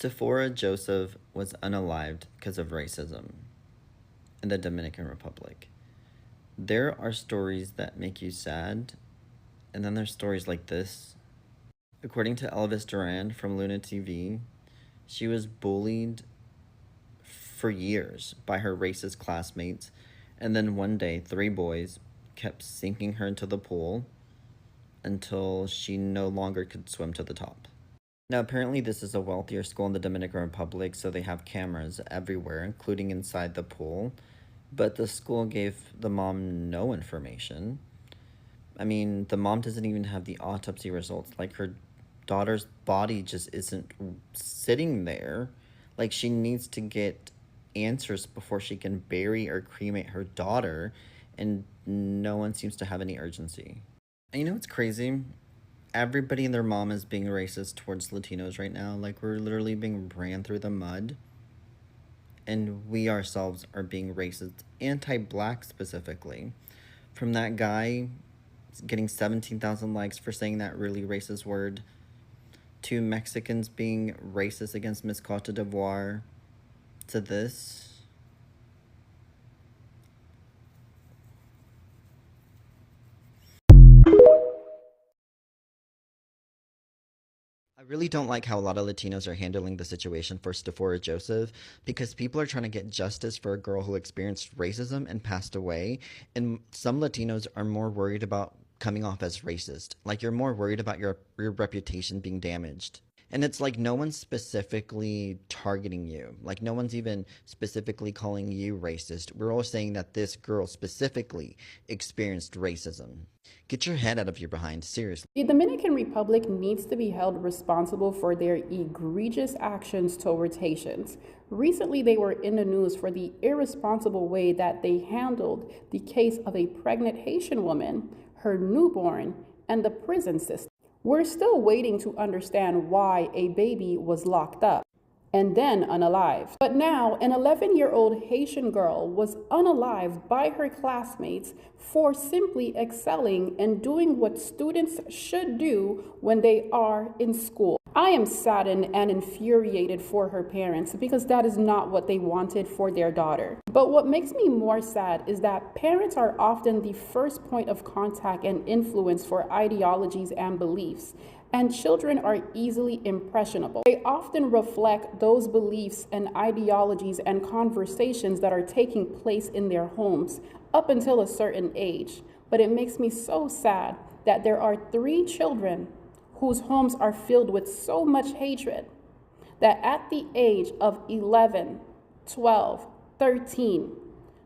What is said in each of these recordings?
Stephora Joseph was unalived because of racism in the Dominican Republic. There are stories that make you sad, and then there's stories like this. According to Elvis Duran from Luna TV, she was bullied for years by her racist classmates, and then one day, three boys kept sinking her into the pool until she no longer could swim to the top. Now, apparently, this is a wealthier school in the Dominican Republic, so they have cameras everywhere, including inside the pool. But the school gave the mom no information. I mean, the mom doesn't even have the autopsy results. Like, her daughter's body just isn't sitting there. Like, she needs to get answers before she can bury or cremate her daughter, and no one seems to have any urgency. And you know what's crazy? Everybody and their mom is being racist towards Latinos right now. Like, we're literally being ran through the mud, and we ourselves are being racist, anti-black specifically. From that guy getting 17,000 likes for saying that really racist word, to Mexicans being racist against Miss Cote d'Ivoire, to this. I really don't like how a lot of Latinos are handling the situation for Stephora Joseph, because people are trying to get justice for a girl who experienced racism and passed away. And some Latinos are more worried about coming off as racist. Like, you're more worried about your reputation being damaged. And it's like no one's specifically targeting you. Like, no one's even specifically calling you racist. We're all saying that this girl specifically experienced racism. Get your head out of your behind, seriously. The Dominican Republic needs to be held responsible for their egregious actions towards Haitians. Recently, they were in the news for the irresponsible way that they handled the case of a pregnant Haitian woman, her newborn, and the prison system. We're still waiting to understand why a baby was locked up and then unalived. But now, an 11-year-old Haitian girl was unalived by her classmates for simply excelling and doing what students should do when they are in school. I am saddened and infuriated for her parents because that is not what they wanted for their daughter. But what makes me more sad is that parents are often the first point of contact and influence for ideologies and beliefs, and children are easily impressionable. They often reflect those beliefs and ideologies and conversations that are taking place in their homes up until a certain age. But it makes me so sad that there are 3 children whose homes are filled with so much hatred that at the age of 11, 12, 13,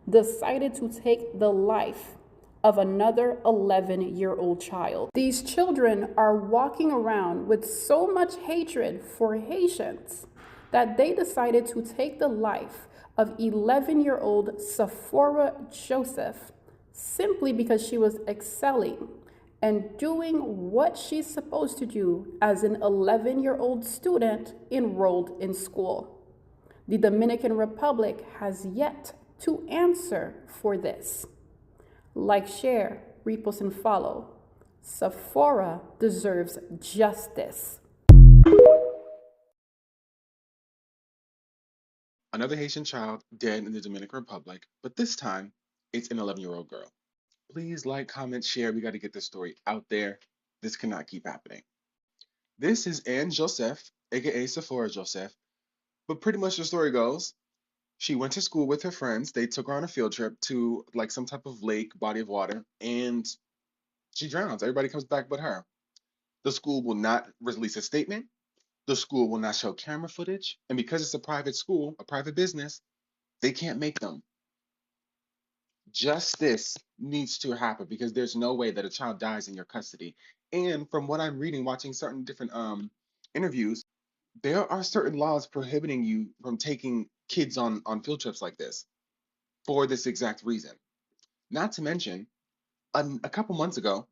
decided to take the life of another 11-year-old child. These children are walking around with so much hatred for Haitians that they decided to take the life of 11-year-old Stephora Joseph simply because she was excelling and doing what she's supposed to do as an 11-year-old student enrolled in school. The Dominican Republic has yet to answer for this. Like, share, repost, and follow. Stephora deserves justice. Another Haitian child dead in the Dominican Republic, but this time it's an 11-year-old girl. Please like, comment, share. We got to get this story out there. This cannot keep happening. This is Anne Joseph, aka Stephora Joseph. But pretty much the story goes, she went to school with her friends. They took her on a field trip to like some type of lake, body of water, and she drowns. Everybody comes back but her. The school will not release a statement. The school will not show camera footage. And because it's a private school, a private business, they can't make them. Justice needs to happen because there's no way that a child dies in your custody. And from what I'm reading, watching certain different interviews, there are certain laws prohibiting you from taking kids on field trips like this for this exact reason. Not to mention, a couple months ago,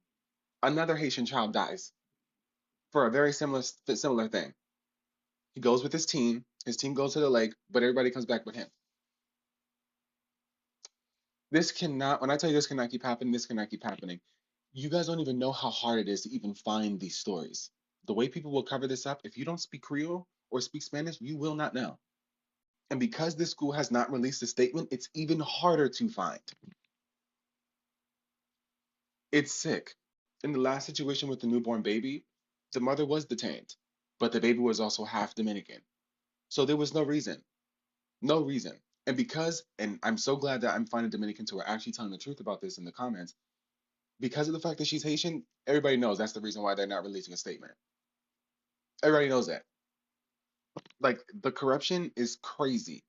another Haitian child dies for a very similar thing. He goes with his team. His team goes to the lake, but everybody comes back with him. This cannot, when I tell you this cannot keep happening, this cannot keep happening. You guys don't even know how hard it is to even find these stories. The way people will cover this up, if you don't speak Creole or speak Spanish, you will not know. And because this school has not released a statement, it's even harder to find. It's sick. In the last situation with the newborn baby, the mother was detained, but the baby was also half Dominican. So there was no reason. No reason. And because, and I'm so glad that I'm finding Dominicans who are actually telling the truth about this in the comments, because of the fact that she's Haitian, everybody knows that's the reason why they're not releasing a statement. Everybody knows that. Like, the corruption is crazy.